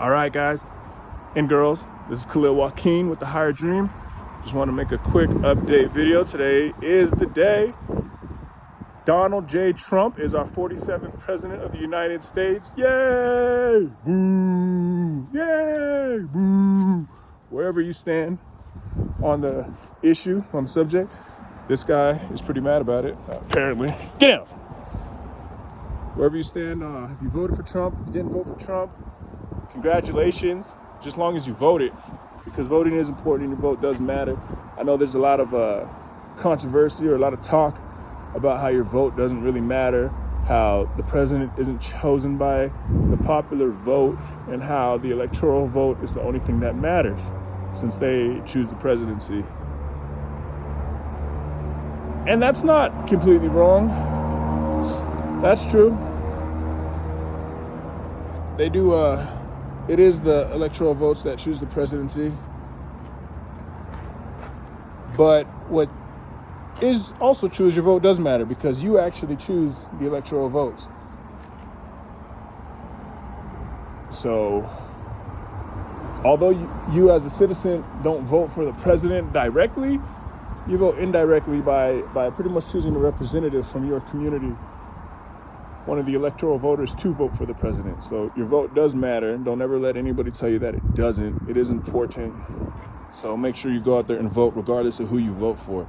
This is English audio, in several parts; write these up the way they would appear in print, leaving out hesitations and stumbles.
All right, guys and girls, this is Khalil Joaquin with The Higher Dream. Just want to make a quick update video. Today is the day. Donald J. Trump is our 47th president of the United States. Yay! Boo! Yay! Boo! Wherever you stand on the issue, on the subject, this guy is pretty mad about it, apparently. Get down! Wherever you stand, if you voted for Trump, if you didn't vote for Trump, congratulations, just long as you voted, because voting is important and your vote does matter. I know there's a lot of controversy or a lot of talk about how your vote doesn't really matter, how the president isn't chosen by the popular vote, and how the electoral vote is the only thing that matters since they choose the presidency. And that's not completely wrong. That's true. They do, it is the electoral votes that choose the presidency. But what is also true is your vote does matter, because you actually choose the electoral votes. So, although you as a citizen don't vote for the president directly, you vote indirectly by pretty much choosing a representative from your community, one of the electoral voters, to vote for the president. So your vote does matter. Don't ever let anybody tell you that it doesn't. It is important. So make sure you go out there and vote regardless of who you vote for.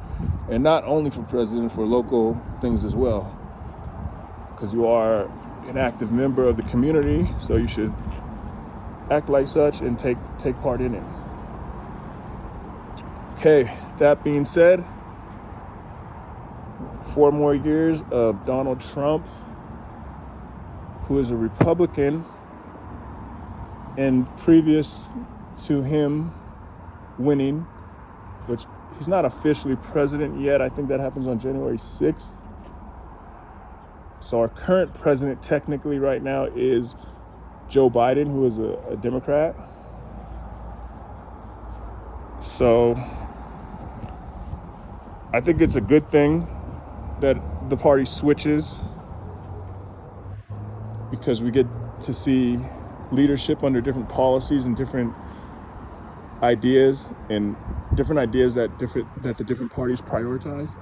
And not only for president, for local things as well. Because you are an active member of the community, so you should act like such and take part in it. Okay, that being said, 4 more years of Donald Trump, who is a Republican, and previous to him winning, which he's not officially president yet. I think that happens on January 6th. So our current president technically right now is Joe Biden, who is a Democrat. So I think it's a good thing that the party switches, because we get to see leadership under different policies and different ideas that the different parties prioritize.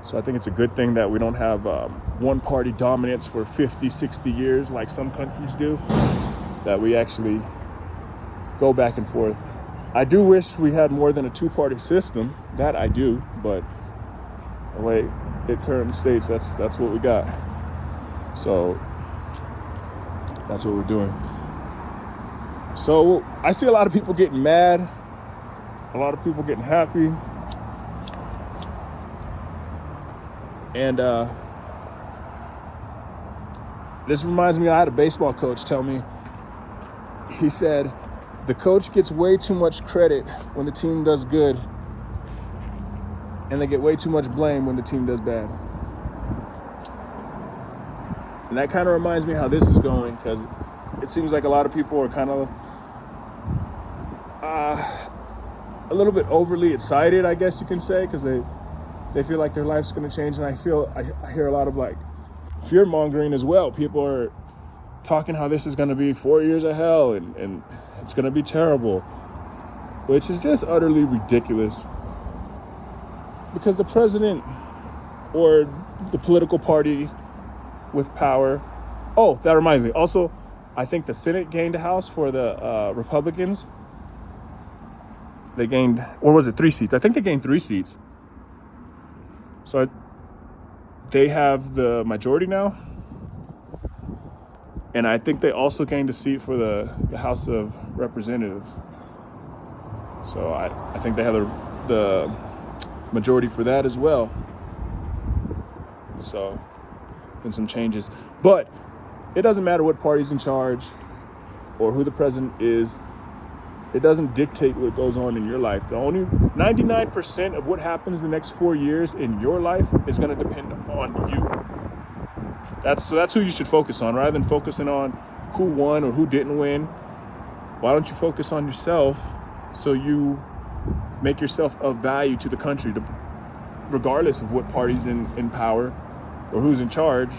So I think it's a good thing that we don't have one party dominance for 50, 60 years like some countries do, that we actually go back and forth. I do wish we had more than a 2-party system, that I do, but the way it currently states, that's what we got. So that's what we're doing. So I see a lot of people getting mad, a lot of people getting happy. And this reminds me, I had a baseball coach tell me, he said, the coach gets way too much credit when the team does good, and they get way too much blame when the team does bad. And that kind of reminds me how this is going, because it seems like a lot of people are kind of a little bit overly excited, I guess you can say, because they feel like their life's going to change. And I hear a lot of like fear mongering as well. People are talking how this is going to be 4 years of hell and it's going to be terrible, which is just utterly ridiculous, because the president or the political party with power. Oh, that reminds me. Also, I think the Senate gained a house for the Republicans. They gained, or was it 3 seats? I think they gained 3 seats. So they have the majority now. And I think they also gained a seat for the House of Representatives. So I think they have the majority for that as well. So been some changes, but it doesn't matter what party's in charge or who the president is. It doesn't dictate what goes on in your life. The only 99% of what happens the next 4 years in your life is going to depend on you. That's who you should focus on, rather than focusing on who won or who didn't win. Why don't you focus on yourself, so you make yourself of value to the country, regardless of what party's in power or who's in charge.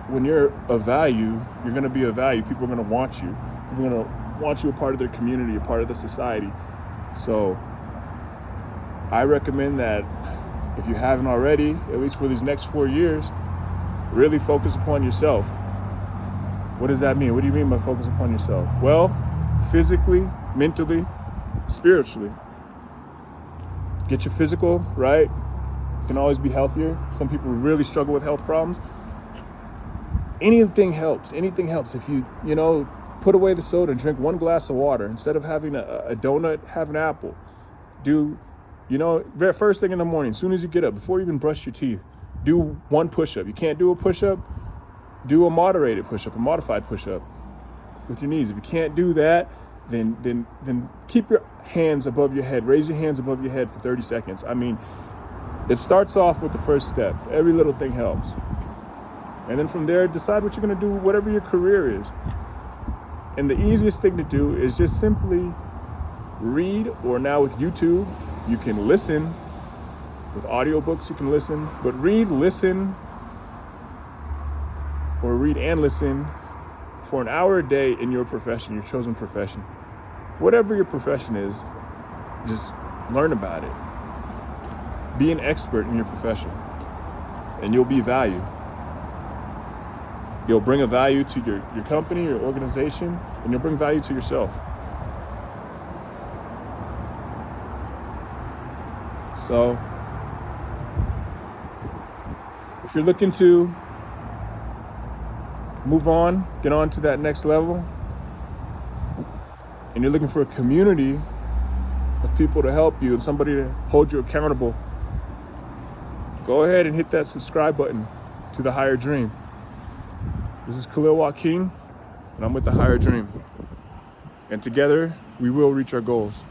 When you're of value, you're going to be of value. People are going to want you. People are gonna want you a part of their community, a part of the society. So I recommend that if you haven't already, at least for these next 4 years, really focus upon yourself. What does that mean? What do you mean by focus upon yourself? Well, physically, mentally, spiritually. Get your physical right. You can always be healthier. Some people really struggle with health problems. Anything helps. Anything helps. If you put away the soda and drink 1 glass of water. Instead of having a donut, have an apple. Do, very first thing in the morning, as soon as you get up, before you even brush your teeth, do 1 push-up. You can't do a push-up, do a moderated push-up, a modified push-up with your knees. If you can't do that, then keep your hands above your head. Raise your hands above your head for 30 seconds. I mean, it starts off with the first step. Every little thing helps. And then from there, decide what you're going to do, whatever your career is. And the easiest thing to do is just simply read, or now with YouTube, you can listen. With audiobooks, you can listen. But read and listen for an hour a day in your profession, your chosen profession. Whatever your profession is, just learn about it. Be an expert in your profession, and you'll be valued. You'll bring a value to your company, your organization, and you'll bring value to yourself. So, if you're looking to move on, get on to that next level, and you're looking for a community of people to help you and somebody to hold you accountable, go ahead and hit that subscribe button to The Higher Dream. This is Khalil Joaquin, and I'm with The Higher Dream. And together, we will reach our goals.